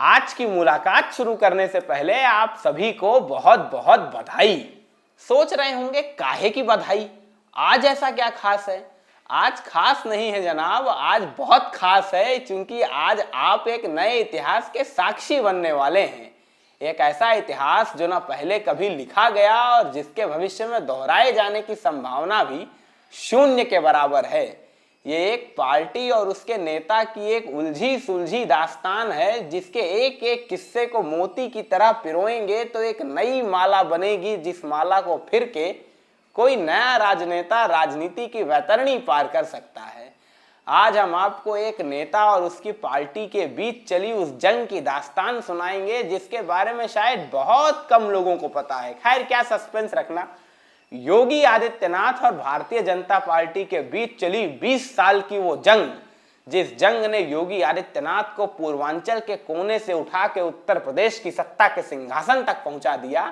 आज की मुलाकात शुरू करने से पहले आप सभी को बहुत बहुत बधाई। सोच रहे होंगे काहे की बधाई, आज ऐसा क्या खास है? आज खास नहीं है जनाब, आज बहुत खास है, क्योंकि आज आप एक नए इतिहास के साक्षी बनने वाले हैं। एक ऐसा इतिहास जो ना पहले कभी लिखा गया और जिसके भविष्य में दोहराए जाने की संभावना भी शून्य के बराबर है। ये एक पार्टी और उसके नेता की एक उलझी सुलझी दास्तान है, जिसके एक एक किस्से को मोती की तरह पिरोएंगे तो एक नई माला बनेगी, जिस माला को फिर के कोई नया राजनेता राजनीति की वैतरणी पार कर सकता है। आज हम आपको एक नेता और उसकी पार्टी के बीच चली उस जंग की दास्तान सुनाएंगे, जिसके बारे में शायद बहुत कम लोगों को पता है। खैर, क्या सस्पेंस रखना। योगी आदित्यनाथ और भारतीय जनता पार्टी के बीच चली 20 साल की वो जंग, जिस जंग ने योगी आदित्यनाथ को पूर्वांचल के कोने से उठा के उत्तर प्रदेश की सत्ता के सिंहासन तक पहुंचा दिया।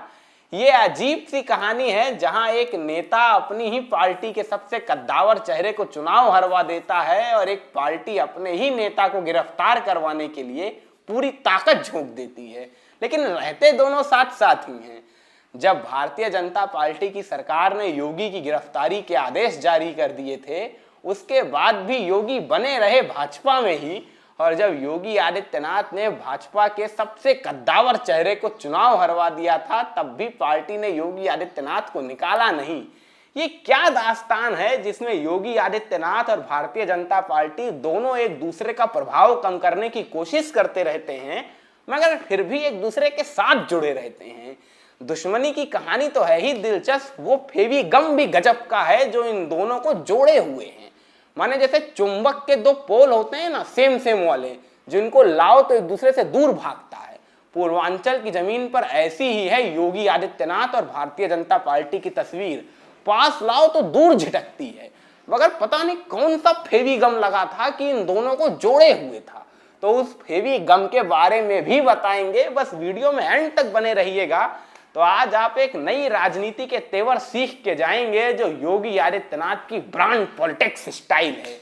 ये अजीब सी कहानी है, जहां एक नेता अपनी ही पार्टी के सबसे कद्दावर चेहरे को चुनाव हरवा देता है और एक पार्टी अपने ही नेता को गिरफ्तार करवाने के लिए पूरी ताकत झोंक देती है, लेकिन रहते दोनों साथ साथ ही हैं। जब भारतीय जनता पार्टी की सरकार ने योगी की गिरफ्तारी के आदेश जारी कर दिए थे, उसके बाद भी योगी बने रहे भाजपा में ही, और जब योगी आदित्यनाथ ने भाजपा के सबसे कद्दावर चेहरे को चुनाव हरवा दिया था, तब भी पार्टी ने योगी आदित्यनाथ को निकाला नहीं। ये क्या दास्तान है जिसमें योगी आदित्यनाथ और भारतीय जनता पार्टी दोनों एक दूसरे का प्रभाव कम करने की कोशिश करते रहते हैं, मगर फिर भी एक दूसरे के साथ जुड़े रहते हैं। दुश्मनी की कहानी तो है ही दिलचस्प, वो फेविगम भी गजब का है जो इन दोनों को जोड़े हुए हैं। माने जैसे चुंबक के दो पोल होते हैं ना, सेम सेम वाले, जिनको लाओ तो एक दूसरे से दूर भागता है। पूर्वांचल की जमीन पर ऐसी ही है योगी आदित्यनाथ और भारतीय जनता पार्टी की तस्वीर। पास लाओ तो दूर झिटकती है, मगर पता नहीं कौन सा फेविगम लगा था कि इन दोनों को जोड़े हुए था। तो उस फेविगम के बारे में भी बताएंगे, बस वीडियो में एंड तक बने रहिएगा। तो आज आप एक नई राजनीति के तेवर सीख के जाएंगे, जो योगी आदित्यनाथ की ब्रांड पॉलिटिक्स स्टाइल है।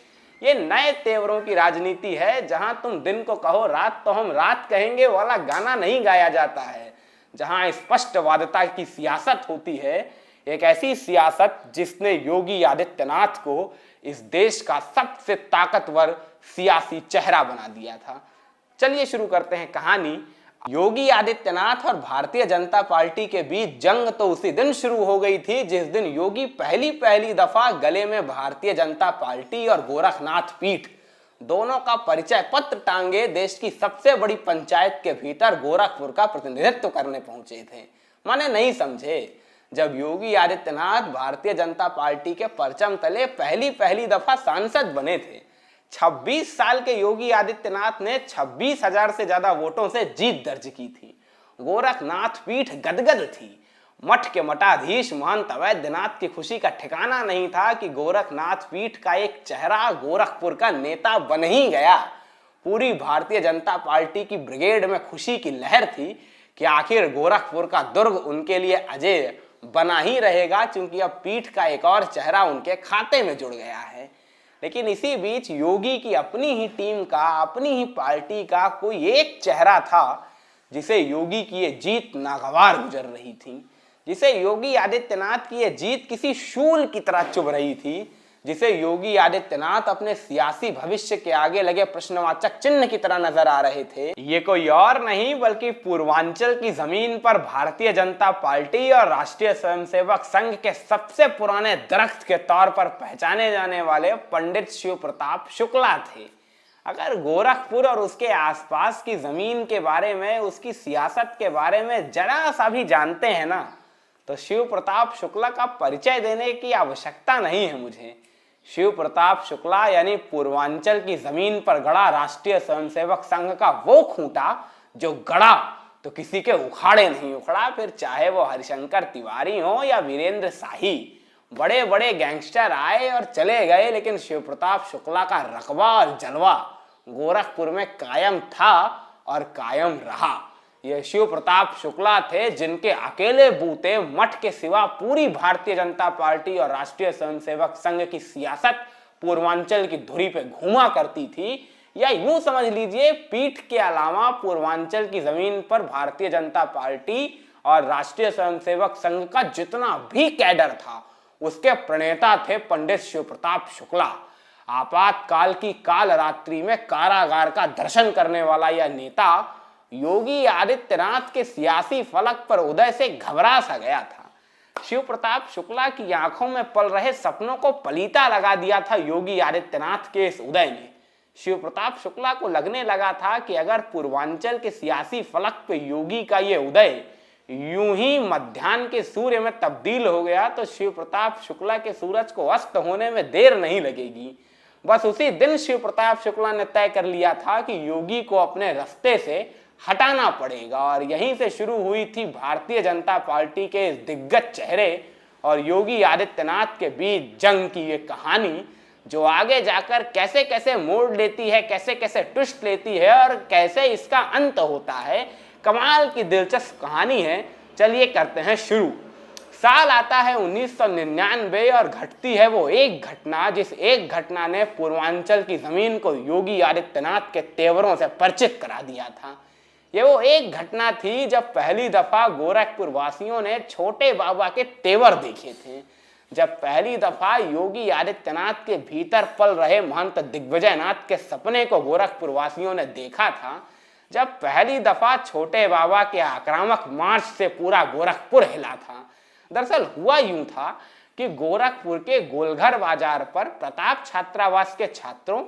ये नए तेवरों की राजनीति है, जहां तुम दिन को कहो रात तो हम रात कहेंगे वाला गाना नहीं गाया जाता है, जहां स्पष्टवादिता की सियासत होती है। एक ऐसी सियासत जिसने योगी आदित्यनाथ को इस देश का सबसे ताकतवर सियासी चेहरा बना दिया था। चलिए शुरू करते हैं कहानी। योगी आदित्यनाथ और भारतीय जनता पार्टी के बीच जंग तो उसी दिन शुरू हो गई थी जिस दिन योगी पहली दफा गले में भारतीय जनता पार्टी और गोरखनाथ पीठ दोनों का परिचय पत्र टांगे देश की सबसे बड़ी पंचायत के भीतर गोरखपुर का प्रतिनिधित्व करने पहुंचे थे। माने नहीं समझे, जब योगी आदित्यनाथ भारतीय जनता पार्टी के परचम तले पहली दफा सांसद बने थे। 26 साल के योगी आदित्यनाथ ने 26,000 से ज्यादा वोटों से जीत दर्ज की थी। गोरखनाथ पीठ गदगद थी। मठ के मठाधीश महंत अवैधनाथ की खुशी का ठिकाना नहीं था कि गोरखनाथ पीठ का एक चेहरा गोरखपुर का नेता बन ही गया। पूरी भारतीय जनता पार्टी की ब्रिगेड में खुशी की लहर थी कि आखिर गोरखपुर का दुर्ग उनके लिए अजय बना ही रहेगा, क्योंकि अब पीठ का एक और चेहरा उनके खाते में जुड़ गया है। लेकिन इसी बीच योगी की अपनी ही टीम का, अपनी ही पार्टी का कोई एक चेहरा था जिसे योगी की ये जीत नागवार गुजर रही थी, जिसे योगी आदित्यनाथ की ये जीत किसी शूल की तरह चुभ रही थी, जिसे योगी आदित्यनाथ अपने सियासी भविष्य के आगे लगे प्रश्नवाचक चिन्ह की तरह नजर आ रहे थे। ये कोई और नहीं बल्कि पूर्वांचल की जमीन पर भारतीय जनता पार्टी और राष्ट्रीय स्वयंसेवक संघ के सबसे पुराने दरख्त के तौर पर पहचाने जाने वाले पंडित शिव प्रताप शुक्ला थे। अगर गोरखपुर और उसके आसपास की जमीन के बारे में, उसकी सियासत के बारे में जरा सा भी जानते हैं ना, तो शिव प्रताप शुक्ला का परिचय देने की आवश्यकता नहीं है मुझे। शिव प्रताप शुक्ला यानी पूर्वांचल की जमीन पर गड़ा राष्ट्रीय स्वयंसेवक संघ का वो खूंटा जो गड़ा तो किसी के उखाड़े नहीं उखड़ा, फिर चाहे वो हरिशंकर तिवारी हो या वीरेंद्र शाही। बड़े बड़े गैंगस्टर आए और चले गए, लेकिन शिव प्रताप शुक्ला का रकबा और जलवा गोरखपुर में कायम था और कायम रहा। ये शिव प्रताप शुक्ला थे जिनके अकेले बूते मठ के सिवा पूरी भारतीय जनता पार्टी और राष्ट्रीय स्वयंसेवक संघ की सियासत पूर्वांचल की धुरी पे घूमा करती थी। या यूं समझ लीजिए पीठ के अलावा पूर्वांचल की जमीन पर भारतीय जनता पार्टी और राष्ट्रीय स्वयंसेवक संघ का जितना भी कैडर था उसके प्रणेता थे पंडित शिव प्रताप शुक्ला। आपातकाल की काल रात्रि में कारागार का दर्शन करने वाला यह नेता योगी आदित्यनाथ के सियासी फलक पर उदय से घबरा सा गया था। शिव प्रताप शुक्ला की आंखों में पल रहे सपनों को पलीता लगा दिया था योगी आदित्यनाथ के इस उदय ने। शिव प्रताप शुक्ला को लगने लगा था कि अगर पूर्वांचल के सियासी फलक पे योगी का ये उदय यूं ही मध्याह्न के सूर्य में तब्दील हो गया तो शिव प्रताप शुक्ला के सूरज को अस्त होने में देर नहीं लगेगी। बस उसी दिन शिव प्रताप शुक्ला ने तय कर लिया था कि योगी को अपने रास्ते से हटाना पड़ेगा और यहीं से शुरू हुई थी भारतीय जनता पार्टी के इस दिग्गज चेहरे और योगी आदित्यनाथ के बीच जंग की ये कहानी, जो आगे जाकर कैसे कैसे मोड़ लेती है, कैसे कैसे ट्विस्ट लेती है और कैसे इसका अंत होता है। कमाल की दिलचस्प कहानी है। चलिए करते हैं शुरू। साल आता है 1999 और घटती है वो एक घटना, जिस एक घटना ने पूर्वांचल की जमीन को योगी आदित्यनाथ के तेवरों से परिचित करा दिया था। ये वो एक घटना थी जब पहली दफा गोरखपुर वासियों ने छोटे बाबा के तेवर देखे थे, जब पहली दफा योगी आदित्यनाथ के भीतर पल रहे महंत दिग्विजयनाथ के सपने को गोरखपुर वासियों ने देखा था, जब पहली दफा छोटे बाबा के आक्रामक मार्च से पूरा गोरखपुर हिला था। दरअसल हुआ यूं था कि गोरखपुर के गोलघर बाजार पर प्रताप छात्रावास के छात्रों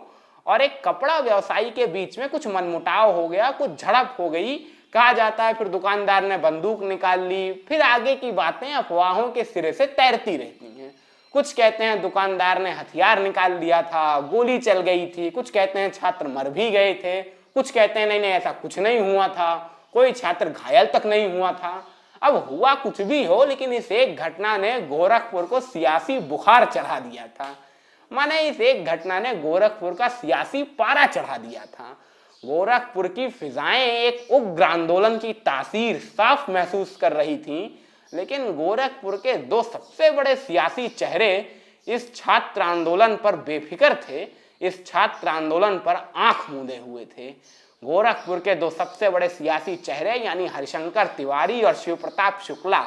और एक कपड़ा व्यवसायी के बीच में कुछ मनमुटाव हो गया, कुछ झड़प हो गई। कहा जाता है फिर दुकानदार ने बंदूक निकाल ली। फिर आगे की बातें अफवाहों के सिरे से तैरती रहती हैं। कुछ कहते हैं दुकानदार ने हथियार निकाल लिया था, गोली चल गई थी, कुछ कहते हैं छात्र मर भी गए थे, कुछ कहते हैं नहीं नहीं ऐसा कुछ नहीं हुआ था, कोई छात्र घायल तक नहीं हुआ था। अब हुआ कुछ भी हो, लेकिन इस एक घटना ने गोरखपुर को सियासी बुखार चढ़ा दिया था। माने इस एक घटना ने गोरखपुर का सियासी पारा चढ़ा दिया था। गोरखपुर की फिजाएं एक उग्र आंदोलन की तासीर साफ महसूस कर रही थीं, लेकिन गोरखपुर के दो सबसे बड़े सियासी चेहरे इस छात्र आंदोलन पर बेफिक्र थे, इस छात्र आंदोलन पर आंख मूंदे हुए थे। गोरखपुर के दो सबसे बड़े सियासी चेहरे यानी हरिशंकर तिवारी और शिव प्रताप शुक्ला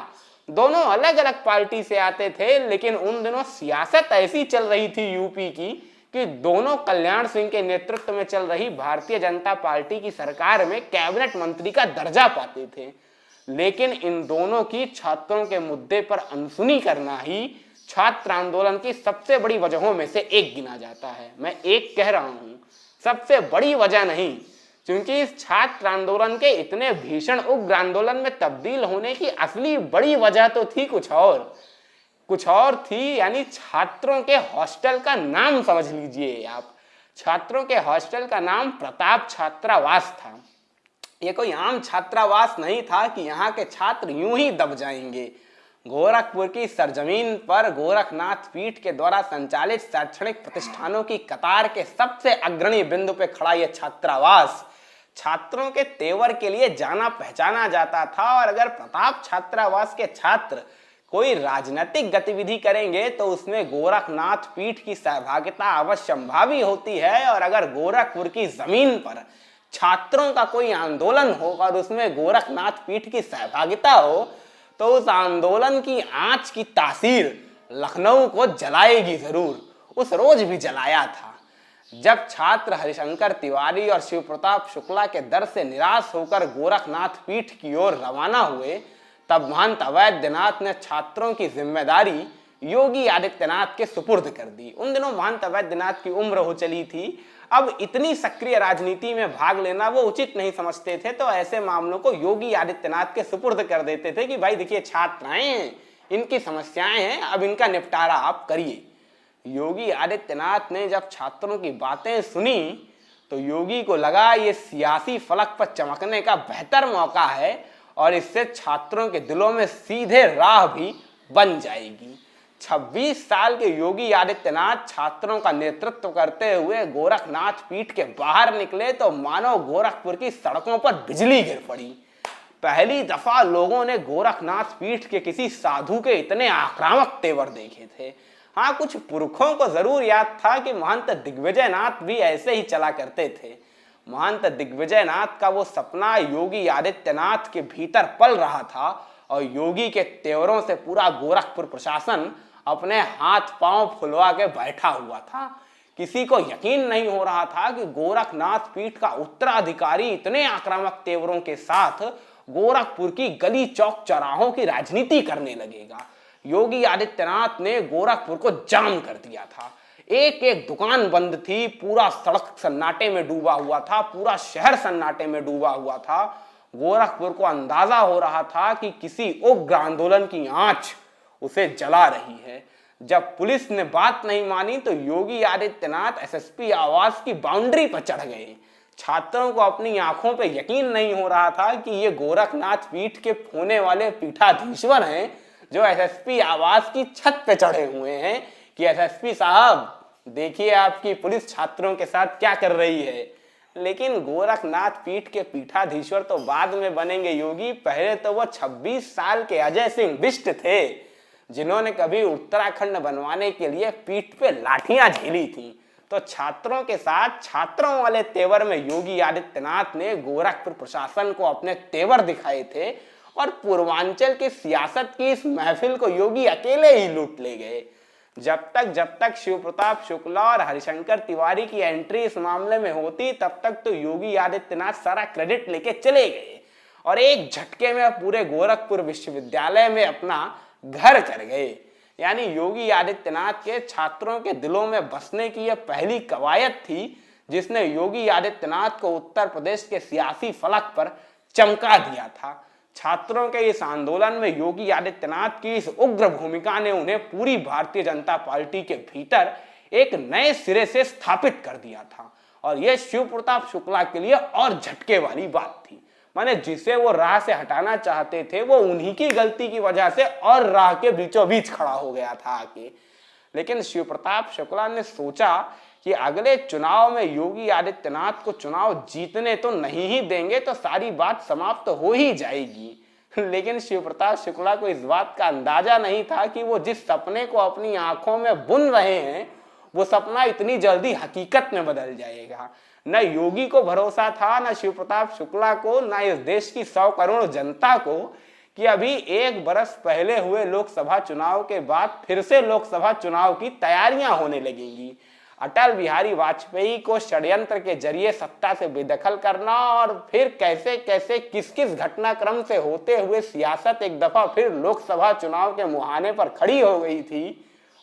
दोनों अलग अलग पार्टी से आते थे, लेकिन उन दिनों सियासत ऐसी चल रही थी यूपी की कि दोनों कल्याण सिंह के नेतृत्व में चल रही भारतीय जनता पार्टी की सरकार में कैबिनेट मंत्री का दर्जा पाते थे। लेकिन इन दोनों की छात्रों के मुद्दे पर अनसुनी करना ही छात्र आंदोलन की सबसे बड़ी वजहों में से एक गिना जाता है। मैं एक कह रहा हूं, सबसे बड़ी वजह नहीं, क्योंकि इस छात्र आंदोलन के इतने भीषण उग्र आंदोलन में तब्दील होने की असली बड़ी वजह तो थी कुछ और थी, यानी छात्रों के हॉस्टल का नाम समझ लीजिए आप। छात्रों के हॉस्टल का नाम प्रताप छात्रावास था। ये कोई आम छात्रावास नहीं था कि यहाँ के छात्र यूं ही दब जाएंगे। गोरखपुर की सरजमीन पर गोरखनाथ पीठ के द्वारा संचालित शैक्षणिक प्रतिष्ठानों की कतार के सबसे अग्रणी बिंदु पे खड़ा यह छात्रावास छात्रों के तेवर के लिए जाना पहचाना जाता था। और अगर प्रताप छात्रावास के छात्र कोई राजनीतिक गतिविधि करेंगे तो उसमें गोरखनाथ पीठ की सहभागिता अवश्यंभावी होती है। और अगर गोरखपुर की जमीन पर छात्रों का कोई आंदोलन हो और उसमें गोरखनाथ पीठ की सहभागिता हो तो उस आंदोलन की आंच की तासीर लखनऊ को जलाएगी जरूर। उस रोज भी जलाया था जब छात्र हरिशंकर तिवारी और शिव प्रताप शुक्ला के दर से निराश होकर गोरखनाथ पीठ की ओर रवाना हुए। तब महंत अवैधनाथ ने छात्रों की जिम्मेदारी योगी आदित्यनाथ के सुपुर्द कर दी। उन दिनों महंत अवैधनाथ की उम्र हो चली थी, अब इतनी सक्रिय राजनीति में भाग लेना वो उचित नहीं समझते थे, तो ऐसे मामलों को योगी आदित्यनाथ के सुपुर्द कर देते थे कि भाई देखिए छात्र आए हैं, इनकी समस्याएं हैं, अब इनका निपटारा आप करिए। योगी आदित्यनाथ ने जब छात्रों की बातें सुनी तो योगी को लगा ये सियासी फलक पर चमकने का बेहतर मौका है और इससे छात्रों के दिलों में सीधे राह भी बन जाएगी। 26 साल के योगी आदित्यनाथ छात्रों का नेतृत्व करते हुए गोरखनाथ पीठ के बाहर निकले तो मानो गोरखपुर की सड़कों पर बिजली गिर पड़ी। पहली दफा लोगों ने गोरखनाथ पीठ के किसी साधु के इतने आक्रामक तेवर देखे थे। हाँ, कुछ पुरखों को जरूर याद था कि महंत दिग्विजयनाथ भी ऐसे ही चला करते थे। महंत दिग्विजयनाथ का वो सपना योगी आदित्यनाथ के भीतर पल रहा था और योगी के तेवरों से पूरा गोरखपुर प्रशासन अपने हाथ पांव फुलवा के बैठा हुआ था। किसी को यकीन नहीं हो रहा था कि गोरखनाथ पीठ का उत्तराधिकारी इतने आक्रामक तेवरों के साथ गोरखपुर की गली चौक चौराहों की राजनीति करने लगेगा। योगी आदित्यनाथ ने गोरखपुर को जाम कर दिया था। एक एक दुकान बंद थी, पूरा सड़क सन्नाटे में डूबा हुआ था, पूरा शहर सन्नाटे में डूबा हुआ था। गोरखपुर को अंदाजा हो रहा था कि किसी उग्र आंदोलन की आंच उसे जला रही है। जब पुलिस ने बात नहीं मानी तो योगी आदित्यनाथ एसएसपी आवास की बाउंड्री पर चढ़ गए। छात्रों को अपनी आंखों पे यकीन नहीं हो रहा था कि ये गोरखनाथ पीठ के होने वाले पीठाधीश्वर हैं जो एसएसपी आवास की छत पे चढ़े हुए हैं कि एसएसपी साहब देखिए आपकी पुलिस छात्रों के साथ क्या कर रही है। लेकिन गोरखनाथ पीठ के पीठाधीश्वर तो बाद में बनेंगे योगी, पहले तो वो 26 साल के अजय सिंह बिष्ट थे जिन्होंने कभी उत्तराखंड बनवाने के लिए पीठ पे लाठियां झेली थी। तो छात्रों के साथ छात्रों वाले तेवर में योगी आदित्यनाथ ने गोरखपुर प्रशासन को अपने तेवर दिखाए थे और पूर्वांचल की सियासत की इस महफिल को योगी अकेले ही लूट ले गए। जब तक शिव प्रताप शुक्ला और हरिशंकर तिवारी की एंट्री इस मामले में होती तब तक तो योगी आदित्यनाथ सारा क्रेडिट लेके चले गए और एक झटके में पूरे गोरखपुर विश्वविद्यालय में अपना घर कर गए। यानी योगी आदित्यनाथ के छात्रों के दिलों में बसने की यह पहली कवायद थी जिसने योगी आदित्यनाथ को उत्तर प्रदेश के सियासी फलक पर चमका दिया था। छात्रों के इस आंदोलन में योगी आदित्यनाथ की इस उग्र भूमिका ने उन्हें पूरी भारतीय जनता पार्टी के भीतर एक नए सिरे से स्थापित कर दिया था और यह शिव प्रताप शुक्ला के लिए और झटके वाली बात थी। माने जिसे वो राह से हटाना चाहते थे वो उन्हीं की गलती की वजह से और राह के बीचों बीच खड़ा हो गया था आके। लेकिन शिव प्रताप शुक्ला ने सोचा कि अगले चुनाव में योगी आदित्यनाथ को चुनाव जीतने तो नहीं ही देंगे तो सारी बात समाप्त हो ही जाएगी। लेकिन शिव प्रताप शुक्ला को इस बात का अंदाजा नहीं था कि वो जिस सपने को अपनी आंखों में बुन रहे हैं वो सपना इतनी जल्दी हकीकत में बदल जाएगा। न योगी को भरोसा था, न शिव प्रताप शुक्ला को, न इस देश की 100 करोड़ जनता को कि अभी 1 बरस पहले हुए लोकसभा चुनाव के बाद फिर से लोकसभा चुनाव की तैयारियां होने लगेंगी। अटल बिहारी वाजपेयी को षड्यंत्र के जरिए सत्ता से बेदखल करना और फिर कैसे कैसे किस किस घटनाक्रम से होते हुए सियासत एक दफा फिर लोकसभा चुनाव के मुहाने पर खड़ी हो गई थी।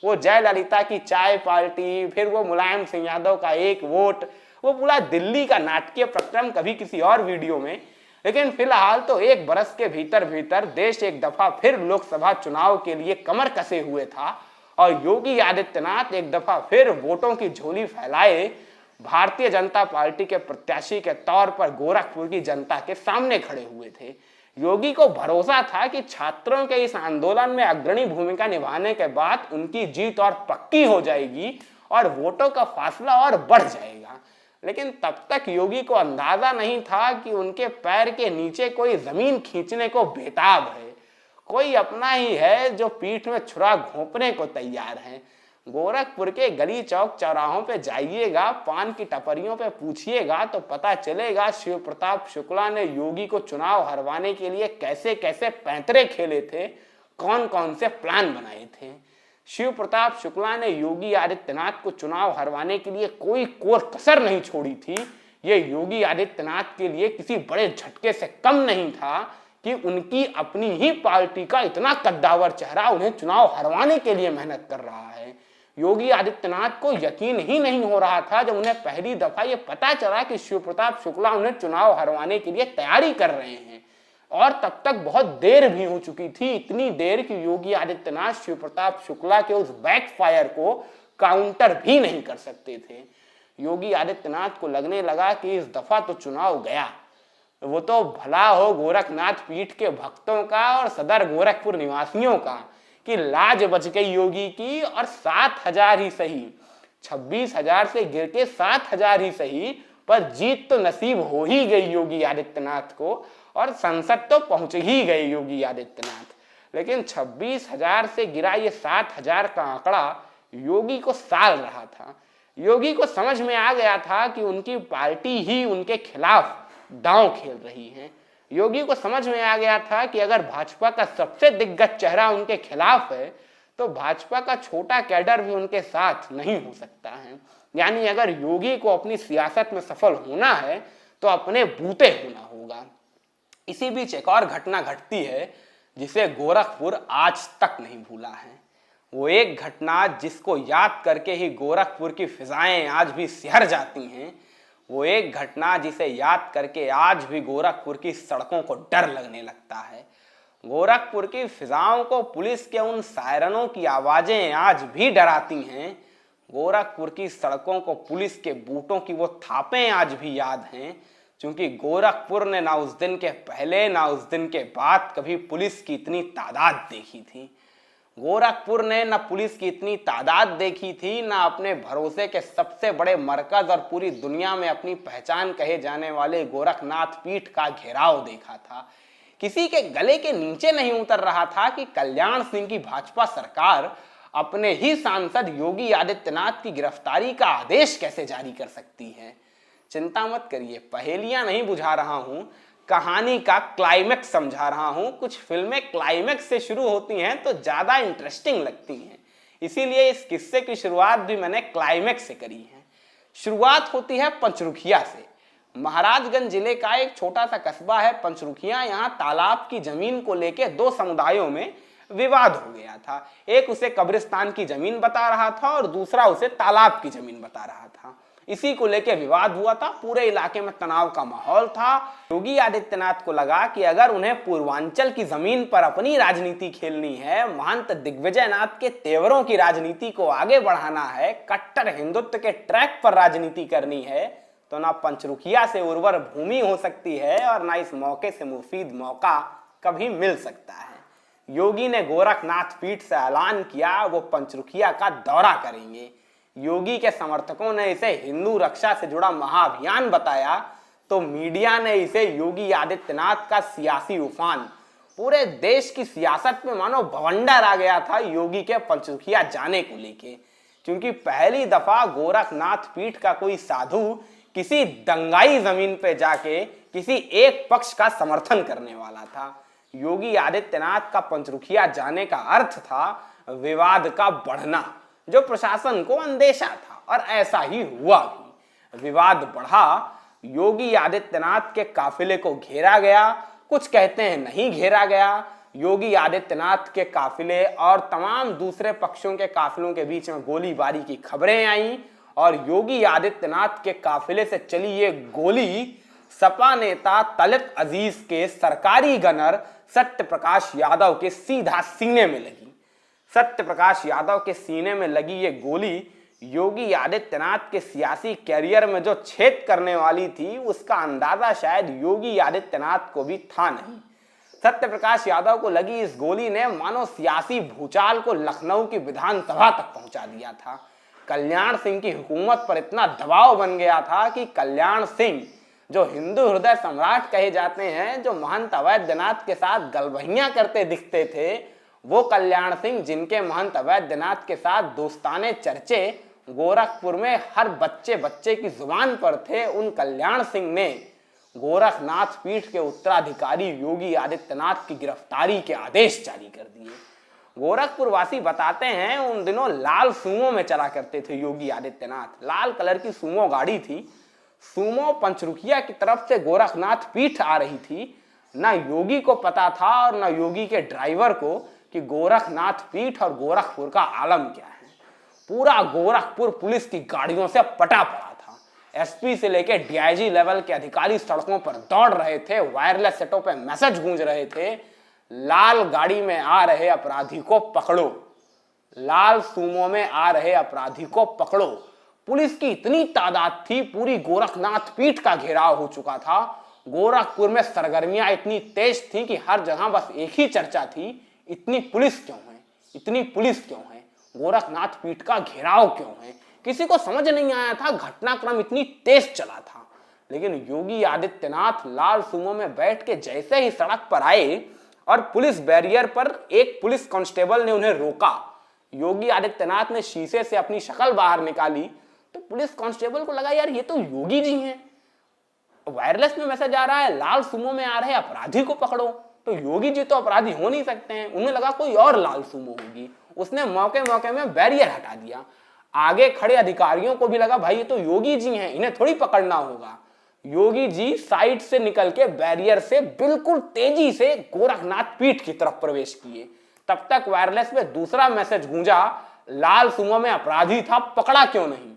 वो जयललिता की चाय पार्टी, फिर वो मुलायम सिंह यादव का 1 वोट, वो पूरा दिल्ली का नाटकीय प्रक्रम कभी किसी और वीडियो में। लेकिन फिलहाल तो 1 बरस के भीतर भीतर देश एक दफा फिर लोकसभा चुनाव के लिए कमर कसे हुए था और योगी आदित्यनाथ एक दफा फिर वोटों की झोली फैलाए भारतीय जनता पार्टी के प्रत्याशी के तौर पर गोरखपुर की जनता के सामने खड़े हुए थे। योगी को भरोसा था कि छात्रों के इस आंदोलन में अग्रणी भूमिका निभाने के बाद उनकी जीत और पक्की हो जाएगी और वोटों का फासला और बढ़ जाएगा। लेकिन तब तक योगी को अंदाजा नहीं था कि उनके पैर के नीचे कोई जमीन खींचने को बेताब है, कोई अपना ही है जो पीठ में छुरा घोंपने को तैयार है। गोरखपुर के गली चौक चौराहों पे जाइएगा, पान की टपरियों पे पूछिएगा तो पता चलेगा शिव प्रताप शुक्ला ने योगी को चुनाव हरवाने के लिए कैसे कैसे पैंतरे खेले थे, कौन कौन से प्लान बनाए थे। शिव प्रताप शुक्ला ने योगी आदित्यनाथ को चुनाव हरवाने के लिए कोई कोर कसर नहीं छोड़ी थी। ये योगी आदित्यनाथ के लिए किसी बड़े झटके से कम नहीं था कि उनकी अपनी ही पार्टी का इतना कद्दावर चेहरा उन्हें चुनाव हरवाने के लिए मेहनत कर रहा है। योगी आदित्यनाथ को यकीन ही नहीं हो रहा था जब उन्हें पहली दफा यह पता चला कि शिव प्रताप शुक्ला उन्हें चुनाव हरवाने के लिए तैयारी कर रहे हैं। और तब तक बहुत देर भी हो चुकी थी, इतनी देर कि योगी आदित्यनाथ शिव प्रताप शुक्ला के उस बैकफायर को काउंटर भी नहीं कर सकते थे। योगी आदित्यनाथ को लगने लगा कि इस दफा तो चुनाव गया, वो तो भला हो गोरखनाथ पीठ के भक्तों का और सदर गोरखपुर निवासियों का कि लाज बच गई योगी की और 7,000 ही सही, 26,000 से गिर के 7,000 ही सही, पर जीत तो नसीब हो ही गई योगी आदित्यनाथ को और संसद तो पहुंच ही गए योगी आदित्यनाथ। लेकिन 26,000 से गिरा ये 7,000 का आंकड़ा योगी को साल रहा था। योगी को समझ में आ गया था कि उनकी पार्टी ही उनके खिलाफ दांव खेल रही है। योगी को समझ में आ गया था कि अगर भाजपा का सबसे दिग्गज चेहरा उनके खिलाफ है तो भाजपा का छोटा कैडर भी उनके साथ नहीं हो सकता है। यानी अगर योगी को अपनी सियासत में सफल होना है तो अपने बूते होना होगा। इसी बीच एक और घटना घटती है जिसे गोरखपुर आज तक नहीं भूला है। वो एक घटना जिसको याद करके ही गोरखपुर की फिजाएं आज भी सिहर जाती हैं। वो एक घटना जिसे याद करके आज भी गोरखपुर की सड़कों को डर लगने लगता है। गोरखपुर की फिजाओं को पुलिस के उन सायरनों की आवाजें आज भी डराती हैं। गोरखपुर की सड़कों को पुलिस के बूटों की वो थापें आज भी याद हैं, क्योंकि गोरखपुर ने ना उस दिन के पहले ना उस दिन के बाद कभी पुलिस की इतनी तादाद देखी थी। गोरखपुर ने न पुलिस की इतनी तादाद देखी थी, न अपने भरोसे के सबसे बड़े मरकज और पूरी दुनिया में अपनी पहचान कहे जाने वाले गोरखनाथ पीठ का घेराव देखा था। किसी के गले के नीचे नहीं उतर रहा था कि कल्याण सिंह की भाजपा सरकार अपने ही सांसद योगी आदित्यनाथ की गिरफ्तारी का आदेश कैसे जारी कर सकती है। चिंता मत करिए, पहेलियां नहीं बुझा रहा हूं, कहानी का क्लाइमेक्स समझा रहा हूं। कुछ फिल्में क्लाइमेक्स से शुरू होती हैं तो ज्यादा इंटरेस्टिंग लगती हैं, इसीलिए इस किस्से की शुरुआत भी मैंने क्लाइमेक्स से करी है। शुरुआत होती है पंचरुखिया से। महाराजगंज जिले का एक छोटा सा कस्बा है पंचरुखिया। यहाँ तालाब की जमीन को लेकर दो समुदायों में विवाद हो गया था। एक उसे कब्रिस्तान की जमीन बता रहा था और दूसरा उसे तालाब की जमीन बता रहा था। इसी को लेकर विवाद हुआ था। पूरे इलाके में तनाव का माहौल था। योगी आदित्यनाथ को लगा कि अगर उन्हें पूर्वांचल की जमीन पर अपनी राजनीति खेलनी है, महंत दिग्विजयनाथ के तेवरों की राजनीति को आगे बढ़ाना है, कट्टर हिंदुत्व के ट्रैक पर राजनीति करनी है, तो ना पंचरुखिया से उर्वर भूमि हो सकती है और ना इस मौके से मुफीद मौका कभी मिल सकता है। योगी ने गोरखनाथ पीठ से ऐलान किया वो पंचरुखिया का दौरा करेंगे। योगी के समर्थकों ने इसे हिंदू रक्षा से जुड़ा महाअभियान बताया तो मीडिया ने इसे योगी आदित्यनाथ का सियासी उफान। पूरे देश की सियासत में मानो भवंडर आ गया था योगी के पंचरुखिया जाने को लेके, क्योंकि पहली दफा गोरखनाथ पीठ का कोई साधु किसी दंगाई जमीन पे जाके किसी एक पक्ष का समर्थन करने वाला था। योगी आदित्यनाथ का पंचरुखिया जाने का अर्थ था विवाद का बढ़ना, जो प्रशासन को अंदेशा था, और ऐसा ही हुआ भी। विवाद बढ़ा, योगी आदित्यनाथ के काफिले को घेरा गया। कुछ कहते हैं नहीं घेरा गया। योगी आदित्यनाथ के काफिले और तमाम दूसरे पक्षों के काफिलों के बीच में गोलीबारी की खबरें आईं और योगी आदित्यनाथ के काफिले से चली ये गोली सपा नेता तलत अजीज के सरकारी गनर सत्य प्रकाश यादव के सीधा सीने में लगी। सत्य प्रकाश यादव के सीने में लगी ये गोली योगी आदित्यनाथ के सियासी कैरियर में जो छेद करने वाली थी, उसका अंदाजा शायद योगी आदित्यनाथ को भी था नहीं। सत्य प्रकाश यादव को लगी इस गोली ने मानो सियासी भूचाल को लखनऊ की विधानसभा तक पहुंचा दिया था। कल्याण सिंह की हुकूमत पर इतना दबाव बन गया था कि कल्याण सिंह, जो हिंदू हृदय सम्राट कहे जाते हैं, जो महंत अवैधनाथ के साथ गलबहियां करते दिखते थे, वो कल्याण सिंह जिनके महंत अवैधनाथ के साथ दोस्ताने चर्चे गोरखपुर में हर बच्चे बच्चे की जुबान पर थे, उन कल्याण सिंह ने गोरखनाथ पीठ के उत्तराधिकारी योगी आदित्यनाथ की गिरफ्तारी के आदेश जारी कर दिए। गोरखपुर वासी बताते हैं उन दिनों लाल सूमो में चला करते थे योगी आदित्यनाथ। लाल कलर की सूमो गाड़ी थी। सूमो पंचरुखिया की तरफ से गोरखनाथ पीठ आ रही थी। ना योगी को पता था और ना योगी के ड्राइवर को कि गोरखनाथ पीठ और गोरखपुर का आलम क्या है। पूरा गोरखपुर पुलिस की गाड़ियों से पटा पड़ा था। एसपी से लेकर डीआईजी लेवल के अधिकारी सड़कों पर दौड़ रहे थे। वायरलेस सेटों पे मैसेज गूंज रहे थे, लाल गाड़ी में आ रहे अपराधी को पकड़ो, लाल सूमो में आ रहे अपराधी को पकड़ो। पुलिस की इतनी तादाद थी, पूरी गोरखनाथ पीठ का घेराव हो चुका था। गोरखपुर में सरगर्मियां इतनी तेज थी कि हर जगह बस एक ही चर्चा थी, इतनी पुलिस क्यों है, इतनी पुलिस क्यों है, गोरखनाथ पीठ का घेराव क्यों है। किसी को समझ नहीं आया था, घटनाक्रम इतनी तेज चला था। लेकिन योगी आदित्यनाथ लाल सूमो में बैठ के जैसे ही सड़क पर आए और पुलिस बैरियर पर एक पुलिस कांस्टेबल ने उन्हें रोका, योगी आदित्यनाथ ने शीशे से अपनी शक्ल बाहर निकाली तो पुलिस कांस्टेबल को लगा यार ये तो योगी जी हैं। वायरलेस में मैसेज आ रहा है लाल सुमो में आ रहे अपराधी को पकड़ो, तो योगी जी तो अपराधी हो नहीं सकते हैं। उन्हें लगा कोई और लाल सुमो होगी, उसने मौके मौके में बैरियर हटा दिया। आगे खड़े अधिकारियों को भी लगा भाई ये तो योगी जी हैं, इन्हें थोड़ी पकड़ना होगा। योगी जी साइड से निकल के बैरियर से बिल्कुल तेजी से गोरखनाथ पीठ की तरफ प्रवेश किए। तब तक वायरलेस में दूसरा मैसेज गूंजा, लाल सुमो में अपराधी था, पकड़ा क्यों नहीं।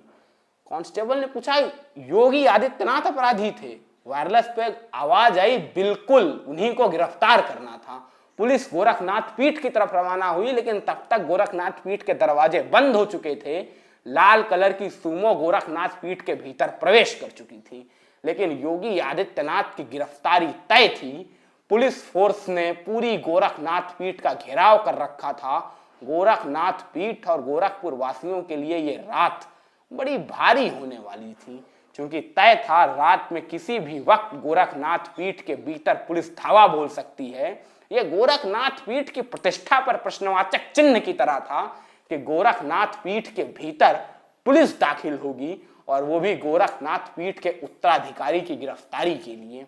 कांस्टेबल ने पूछा योगी आदित्यनाथ अपराधी थे। वायरलेस पे आवाज आई बिल्कुल उन्हीं को गिरफ्तार करना था। पुलिस गोरखनाथ पीठ की तरफ रवाना हुई, लेकिन तब तक गोरखनाथ पीठ के दरवाजे बंद हो चुके थे। लाल कलर की सुमो गोरखनाथ पीठ के भीतर प्रवेश कर चुकी थी, लेकिन योगी आदित्यनाथ की गिरफ्तारी तय थी। पुलिस फोर्स ने पूरी गोरखनाथ पीठ का घेराव कर रखा था। गोरखनाथ पीठ और गोरखपुर वासियों के लिए ये रात बड़ी भारी होने वाली थी, क्योंकि तय था रात में किसी भी वक्त गोरखनाथ पीठ के भीतर पुलिस धावा बोल सकती है। यह गोरखनाथ पीठ की प्रतिष्ठा पर प्रश्नवाचक चिन्ह की तरह था कि गोरखनाथ पीठ के भीतर पुलिस दाखिल होगी, और वो भी गोरखनाथ पीठ के उत्तराधिकारी की गिरफ्तारी के लिए।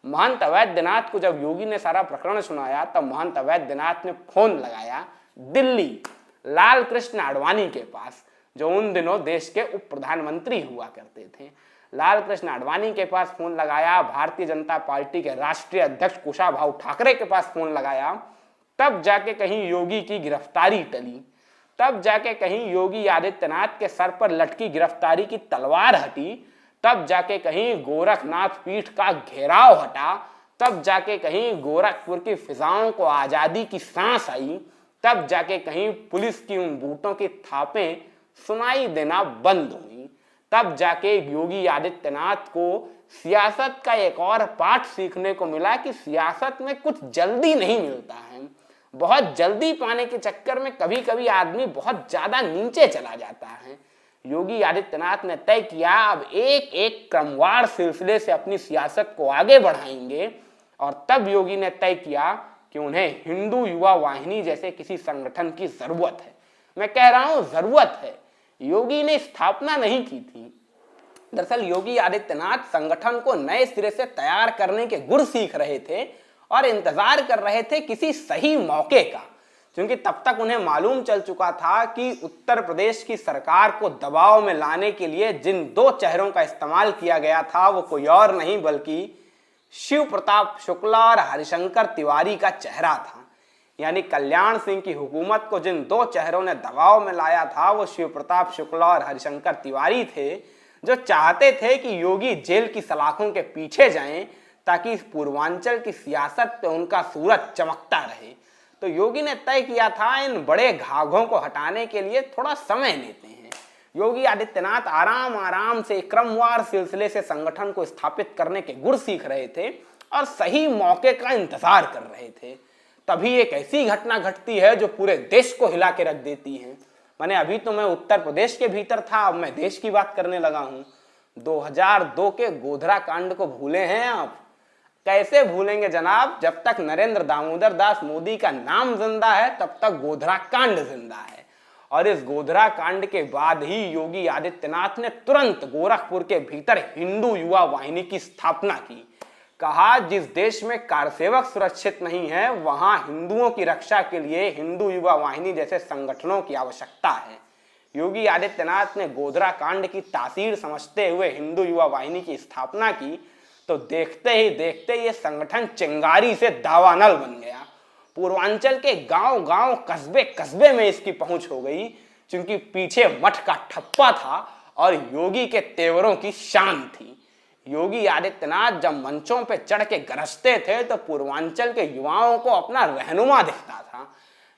महंत अवैधनाथ को जब योगी ने सारा प्रकरण सुनाया तब महंत अवैधनाथ ने फोन लगाया दिल्ली लाल कृष्ण आडवाणी के पास, जो उन दिनों देश के उप प्रधानमंत्री हुआ करते थे। लाल कृष्ण आडवाणी के पास फोन लगाया, भारतीय जनता पार्टी के राष्ट्रीय अध्यक्ष कुशाभाऊ ठाकरे के पास फोन लगाया। तब जाके कहीं योगी की गिरफ्तारी टली, तब जाके कहीं योगी आदित्यनाथ के सर पर लटकी गिरफ्तारी की तलवार हटी, तब जाके कहीं गोरखनाथ पीठ का घेराव हटा, तब जाके कहीं गोरखपुर की फिजाओं को आजादी की सांस आई, तब जाके कहीं पुलिस की उन बूटों की थापें सुनाई देना बंद हुई। तब जाके योगी आदित्यनाथ को सियासत का एक और पाठ सीखने को मिला कि सियासत में कुछ जल्दी नहीं मिलता है। बहुत जल्दी पाने के चक्कर में कभी कभी आदमी बहुत ज्यादा नीचे चला जाता है। योगी आदित्यनाथ ने तय किया अब एक एक क्रमवार सिलसिले से अपनी सियासत को आगे बढ़ाएंगे, और तब योगी ने तय किया कि उन्हें हिंदू युवा वाहिनी जैसे किसी संगठन की जरूरत है। मैं कह रहा हूं जरूरत है, योगी ने स्थापना नहीं की थी। दरअसल योगी आदित्यनाथ संगठन को नए सिरे से तैयार करने के गुर सीख रहे थे और इंतजार कर रहे थे किसी सही मौके का, क्योंकि तब तक उन्हें मालूम चल चुका था कि उत्तर प्रदेश की सरकार को दबाव में लाने के लिए जिन दो चेहरों का इस्तेमाल किया गया था वो कोई और नहीं बल्कि शिव प्रताप शुक्ला और हरिशंकर तिवारी का चेहरा था। यानी कल्याण सिंह की हुकूमत को जिन दो चेहरों ने दबाव में लाया था वो शिव प्रताप शुक्ला और हरिशंकर तिवारी थे, जो चाहते थे कि योगी जेल की सलाखों के पीछे जाएं ताकि पूर्वांचल की सियासत पे उनका सूरज चमकता रहे। तो योगी ने तय किया था इन बड़े घाघों को हटाने के लिए थोड़ा समय लेते हैं। योगी आदित्यनाथ आराम आराम से क्रमवार सिलसिले से संगठन को स्थापित करने के गुर सीख रहे थे और सही मौके का इंतजार कर रहे थे। तभी एक ऐसी घटना घटती है जो पूरे देश को हिला के रख देती है। मैंने अभी तो मैं उत्तर प्रदेश के भीतर था, अब मैं देश की बात करने लगा हूं। 2002 के गोधरा कांड को भूले हैं आप? कैसे भूलेंगे जनाब, जब तक नरेंद्र दामोदर दास मोदी का नाम जिंदा है तब तक गोधरा कांड जिंदा है। और इस गोधरा कांड के बाद ही योगी आदित्यनाथ ने तुरंत गोरखपुर के भीतर हिंदू युवा वाहिनी की स्थापना की। कहा जिस देश में कारसेवक सुरक्षित नहीं है वहां हिंदुओं की रक्षा के लिए हिंदू युवा वाहिनी जैसे संगठनों की आवश्यकता है। योगी आदित्यनाथ ने गोधरा कांड की तासीर समझते हुए हिंदू युवा वाहिनी की स्थापना की, तो देखते ही देखते ये संगठन चिंगारी से दावानल बन गया। पूर्वांचल के गांव गांव कस्बे कस्बे में इसकी पहुंच हो गई, क्योंकि पीछे मठ का ठप्पा था और योगी के तेवरों की शान थी। योगी आदित्यनाथ जब मंचों पे चढ़ के गरजते थे तो पूर्वांचल के युवाओं को अपना रहनुमा दिखता था।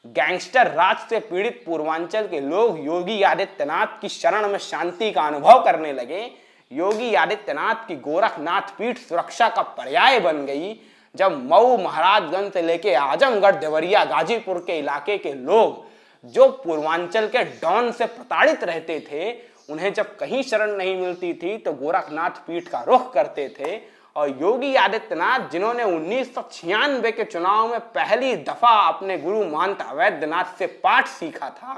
गैंगस्टर राज से पीड़ित पूर्वांचल के लोग योगी आदित्यनाथ की शरण में शांति का अनुभव करने लगे। योगी आदित्यनाथ की गोरखनाथ पीठ सुरक्षा का पर्याय बन गई। जब मऊ महाराजगंज से लेके आजमगढ़ देवरिया गाजीपुर के इलाके के लोग जो पूर्वांचल के डॉन से प्रताड़ित रहते थे, उन्हें जब कहीं शरण नहीं मिलती थी तो गोरखनाथ पीठ का रुख करते थे। और योगी आदित्यनाथ जिन्होंने 1996 के चुनाव में पहली दफा अपने गुरु महंत अवैधनाथ से पाठ सीखा था,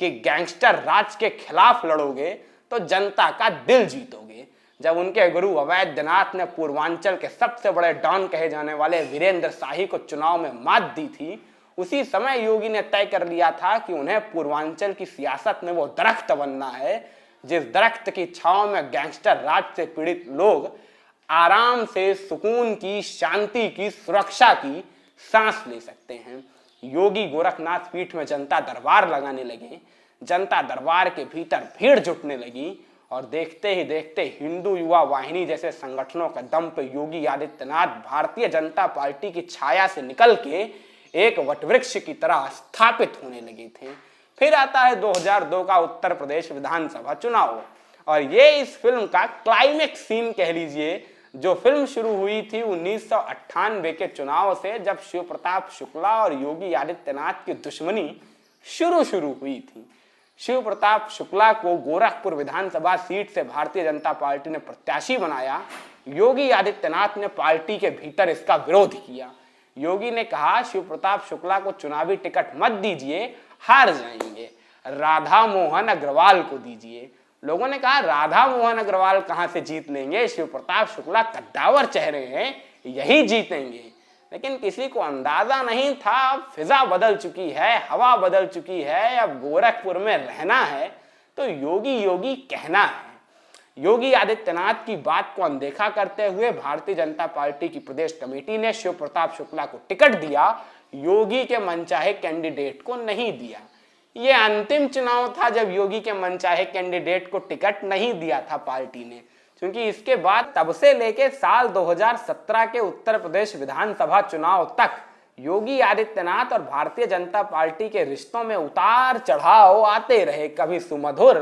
कि गैंगस्टर राज के खिलाफ लड़ोगे तो जनता का दिल जीतोगे। जब उनके गुरु अवैधनाथ ने पूर्वांचल के सबसे बड़े डॉन कहे जाने वाले वीरेंद्र शाही को चुनाव में मात दी थी, उसी समय योगी ने तय कर लिया था कि उन्हें पूर्वांचल की सियासत में वो दरख्त बनना है जिस दरख्त की छांव में गैंगस्टर राज से पीड़ित लोग आराम से सुकून की, शांति की, सुरक्षा की सांस ले सकते हैं। योगी गोरखनाथ पीठ में जनता दरबार लगाने लगे। जनता दरबार के भीतर भीड़ जुटने लगी और देखते ही देखते हिंदू युवा वाहिनी जैसे संगठनों का दम पे योगी आदित्यनाथ भारतीय जनता पार्टी की छाया से निकल के एक वटवृक्ष की तरह स्थापित होने लगे थे। फिर आता है 2002 का उत्तर प्रदेश विधानसभा चुनाव और ये इस फिल्म का क्लाइमेक्स सीन कह लीजिए। जो फिल्म शुरू हुई थी 1998 के चुनाव से, जब शिव प्रताप शुक्ला और योगी आदित्यनाथ की दुश्मनी शुरू हुई थी। शिव प्रताप शुक्ला को गोरखपुर विधानसभा सीट से भारतीय जनता पार्टी ने प्रत्याशी बनाया। योगी आदित्यनाथ ने पार्टी के भीतर इसका विरोध किया। योगी ने कहा शिव प्रताप शुक्ला को चुनावी टिकट मत दीजिए, हार जाएंगे, राधा मोहन अग्रवाल को दीजिए। लोगों ने कहा राधा मोहन अग्रवाल कहां से जीत लेंगे, शिव प्रताप शुक्ला कद्दावर चेहरे हैं, यही जीतेंगे। लेकिन किसी को अंदाजा नहीं था अब फिजा बदल चुकी है, हवा बदल चुकी है, अब गोरखपुर में रहना है तो योगी योगी कहना है। योगी आदित्यनाथ की बात को अनदेखा करते हुए भारतीय जनता पार्टी की प्रदेश कमेटी ने शिव प्रताप शुक्ला को टिकट दिया, योगी के मनचाहे कैंडिडेट को नहीं दिया। यह अंतिम चुनाव था जब योगी के मनचाहे कैंडिडेट को टिकट नहीं दिया था पार्टी ने, क्योंकि इसके बाद तब से लेके साल 2017 के उत्तर प्रदेश विधानसभा चुनाव तक योगी आदित्यनाथ और भारतीय जनता पार्टी के रिश्तों में उतार चढ़ाव आते रहे। कभी सुमधुर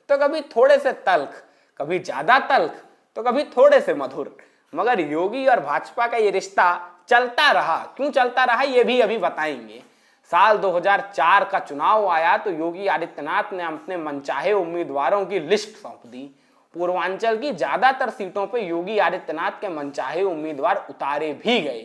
तो कभी थोड़े से तल्ख, कभी ज्यादा तल्ख तो कभी थोड़े से मधुर, मगर योगी और भाजपा का ये रिश्ता चलता रहा। क्यों चलता रहा ये भी अभी बताएंगे। साल 2004 का चुनाव आया तो योगी आदित्यनाथ ने अपने मनचाहे उम्मीदवारों की लिस्ट सौंप दी। पूर्वांचल की ज्यादातर सीटों पर योगी आदित्यनाथ के मनचाहे उम्मीदवार उतारे भी गए।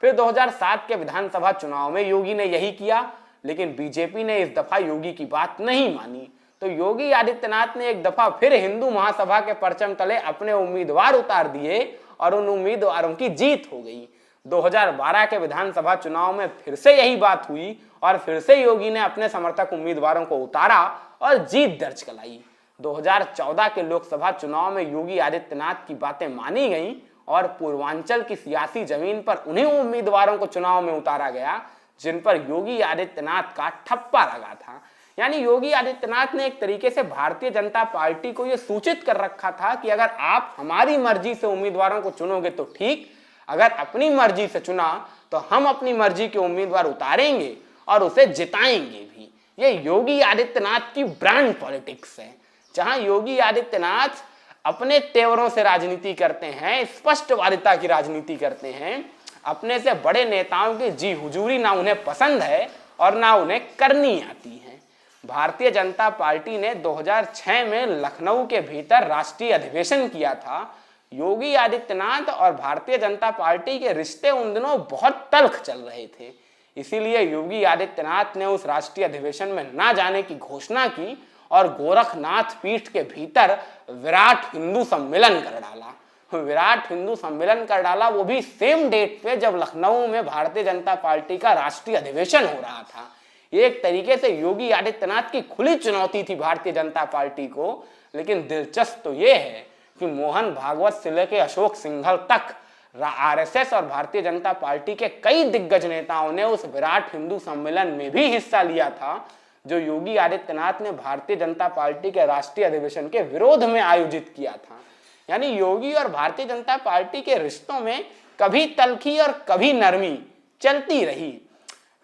फिर 2007 के विधानसभा चुनाव में योगी ने यही किया, लेकिन बीजेपी ने इस दफा योगी की बात नहीं मानी तो योगी आदित्यनाथ ने एक दफा फिर हिंदू महासभा के परचम तले अपने उम्मीदवार उतार दिए और उन उम्मीदवारों की जीत हो गई। 2012 के विधानसभा चुनाव में फिर से यही बात हुई और फिर से योगी ने अपने समर्थक उम्मीदवारों को उतारा और जीत दर्ज कराई। 2014 के लोकसभा चुनाव में योगी आदित्यनाथ की बातें मानी गईं और पूर्वांचल की सियासी जमीन पर उन्हीं उम्मीदवारों को चुनाव में उतारा गया जिन पर योगी आदित्यनाथ का ठप्पा लगा था। यानी योगी आदित्यनाथ ने एक तरीके से भारतीय जनता पार्टी को यह सूचित कर रखा था कि अगर आप हमारी मर्जी से उम्मीदवारों को चुनोगे तो ठीक, अगर अपनी मर्जी से चुना तो हम अपनी मर्जी के उम्मीदवार उतारेंगे और उसे जिताएंगे भी। ये योगी आदित्यनाथ की ब्रांड पॉलिटिक्स है, जहां योगी आदित्यनाथ अपने तेवरों से राजनीति करते हैं, स्पष्टवादिता की राजनीति करते हैं। अपने से बड़े नेताओं की जी हुजूरी ना उन्हें पसंद है और ना उन्हें करनी आती है। भारतीय जनता पार्टी ने 2006 में लखनऊ के भीतर राष्ट्रीय अधिवेशन किया था। योगी आदित्यनाथ और भारतीय जनता पार्टी के रिश्ते उन दिनों बहुत तल्ख चल रहे थे, इसीलिए योगी आदित्यनाथ ने उस राष्ट्रीय अधिवेशन में ना जाने की घोषणा की और गोरखनाथ पीठ के भीतर विराट हिंदू सम्मेलन कर डाला। विराट हिंदू सम्मेलन कर डाला, वो भी सेम डेट पे जब लखनऊ में भारतीय जनता पार्टी का राष्ट्रीय अधिवेशन हो रहा था। एक तरीके से योगी आदित्यनाथ की खुली चुनौती थी भारतीय जनता पार्टी को। लेकिन दिलचस्प तो यह है कि मोहन भागवत से लेकर अशोक सिंघल तक आरएसएस और भारतीय जनता पार्टी के कई दिग्गज नेताओं ने उस विराट हिंदू सम्मेलन में भी हिस्सा लिया था, जो योगी आदित्यनाथ ने भारतीय जनता पार्टी के राष्ट्रीय अधिवेशन के विरोध में आयोजित किया था। यानी योगी और भारतीय जनता पार्टी के रिश्तों में कभी तल्खी और कभी नरमी चलती रही।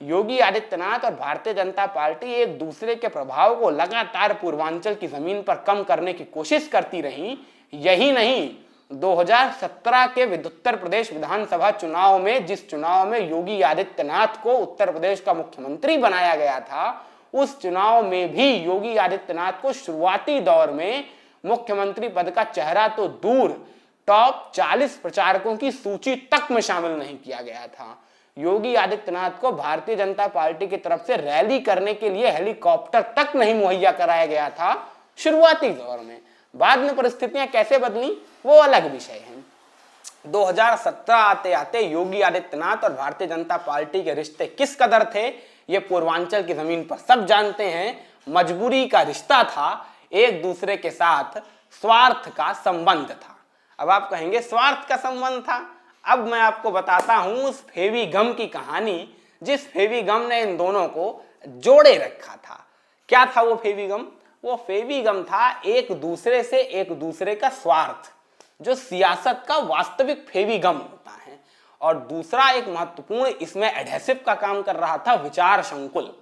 योगी आदित्यनाथ और भारतीय जनता पार्टी एक दूसरे के प्रभाव को लगातार पूर्वांचल की जमीन पर कम करने की कोशिश करती रही। यही नहीं, 2017 के उत्तर प्रदेश विधानसभा चुनाव में, जिस चुनाव में योगी आदित्यनाथ को उत्तर प्रदेश का मुख्यमंत्री बनाया गया था, उस चुनाव में भी योगी आदित्यनाथ को शुरुआती दौर में मुख्यमंत्री पद का चेहरा तो दूर, टॉप 40 प्रचारकों की सूची तक में शामिल नहीं किया गया था। योगी आदित्यनाथ को भारतीय जनता पार्टी की तरफ से रैली करने के लिए हेलीकॉप्टर तक नहीं मुहैया कराया गया था शुरुआती दौर में। बाद में परिस्थितियां कैसे बदली वो अलग विषय है। 2017 आते आते योगी आदित्यनाथ और भारतीय जनता पार्टी के रिश्ते किस कदर थे ये पूर्वांचल की जमीन पर सब जानते हैं। मजबूरी का रिश्ता था, एक दूसरे के साथ स्वार्थ का संबंध था। अब आप कहेंगे स्वार्थ का संबंध था, अब मैं आपको बताता हूं उस फेविगम की कहानी जिस फेविगम ने इन दोनों को जोड़े रखा था। क्या था वो फेविगम? वो फेविगम था एक दूसरे से एक दूसरे का स्वार्थ, जो सियासत का वास्तविक फेविगम होता है। और दूसरा एक महत्वपूर्ण इसमें एडहेसिव का काम कर रहा था विचार संकुल,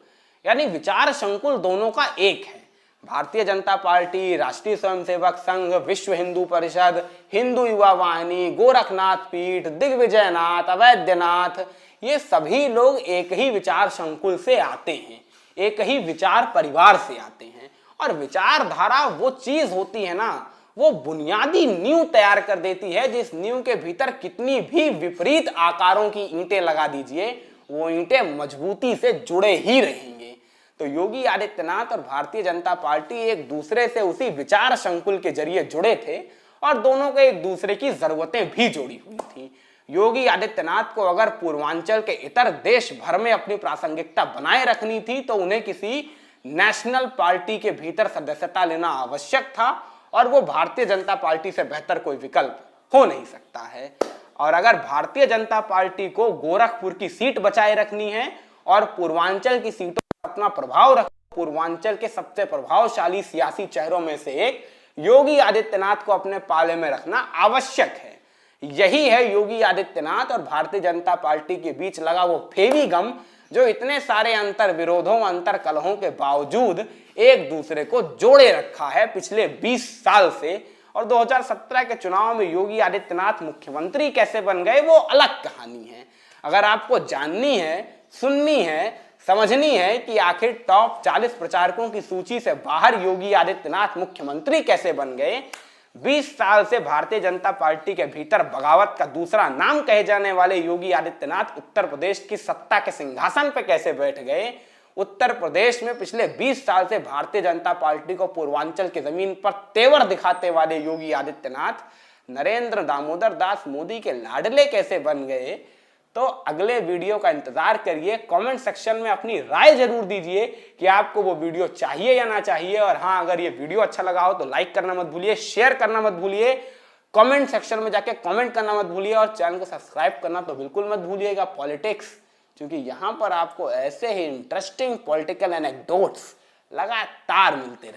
यानी विचार संकुल दोनों का एक है। भारतीय जनता पार्टी, राष्ट्रीय स्वयंसेवक संघ, विश्व हिंदू परिषद, हिंदू युवा वाहिनी, गोरखनाथ पीठ, दिग्विजयनाथ, अवैधनाथ, ये सभी लोग एक ही विचार संकुल से आते हैं, एक ही विचार परिवार से आते हैं। और विचारधारा वो चीज होती है ना, वो बुनियादी नींव तैयार कर देती है जिस नींव के भीतर कितनी भी विपरीत आकारों की ईंटें लगा दीजिए वो ईंटें मजबूती से जुड़े ही रहेंगे। तो योगी आदित्यनाथ और भारतीय जनता पार्टी एक दूसरे से उसी विचार संकुल के जरिए जुड़े थे और दोनों के एक दूसरे की जरूरतें भी जुड़ी हुई थी। योगी आदित्यनाथ को अगर पूर्वांचल के इतर देश भर में अपनी प्रासंगिकता बनाए रखनी थी तो उन्हें किसी नेशनल पार्टी के भीतर सदस्यता लेना आवश्यक था और वो भारतीय जनता पार्टी से बेहतर कोई विकल्प हो नहीं सकता है। और अगर भारतीय जनता पार्टी को गोरखपुर की सीट बचाए रखनी है और पूर्वांचल की सीटों पर अपना प्रभाव रखना, पूर्वांचल के सबसे प्रभावशाली सियासी चेहरों में से एक योगी आदित्यनाथ को अपने पाले में रखना आवश्यक है। यही है योगी आदित्यनाथ और भारतीय जनता पार्टी के बीच लगा वो फेविगम जो इतने सारे अंतर विरोधों, अंतर कलहों के बावजूद एक दूसरे को जोड़े रखा है पिछले 20 साल से। और 2017 के चुनाव में योगी आदित्यनाथ मुख्यमंत्री कैसे बन गए वो अलग कहानी है। अगर आपको जाननी है, सुननी है, समझनी है कि आखिर टॉप 40 प्रचारकों की सूची से बाहर योगी आदित्यनाथ मुख्यमंत्री कैसे बन गए, 20 साल से भारतीय जनता पार्टी के भीतर बगावत का दूसरा नाम कहे जाने वाले योगी आदित्यनाथ उत्तर प्रदेश की सत्ता के सिंहासन पर कैसे बैठ गए, उत्तर प्रदेश में पिछले 20 साल से भारतीय जनता पार्टी को पूर्वांचल की जमीन पर तेवर दिखाते वाले योगी आदित्यनाथ नरेंद्र दामोदर दास मोदी के लाडले कैसे बन गए, तो अगले वीडियो का इंतजार करिए। कमेंट सेक्शन में अपनी राय जरूर दीजिए कि आपको वो वीडियो चाहिए या ना चाहिए। और हाँ, अगर ये वीडियो अच्छा लगा हो तो लाइक करना मत भूलिए, शेयर करना मत भूलिए, कमेंट सेक्शन में जाके कमेंट करना मत भूलिए और चैनल को सब्सक्राइब करना तो बिल्कुल मत भूलिएगा। पॉलिटिक्स, क्योंकि यहाँ पर आपको ऐसे ही इंटरेस्टिंग पॉलिटिकल एनेक्डोट्स लगातार मिलते रहे।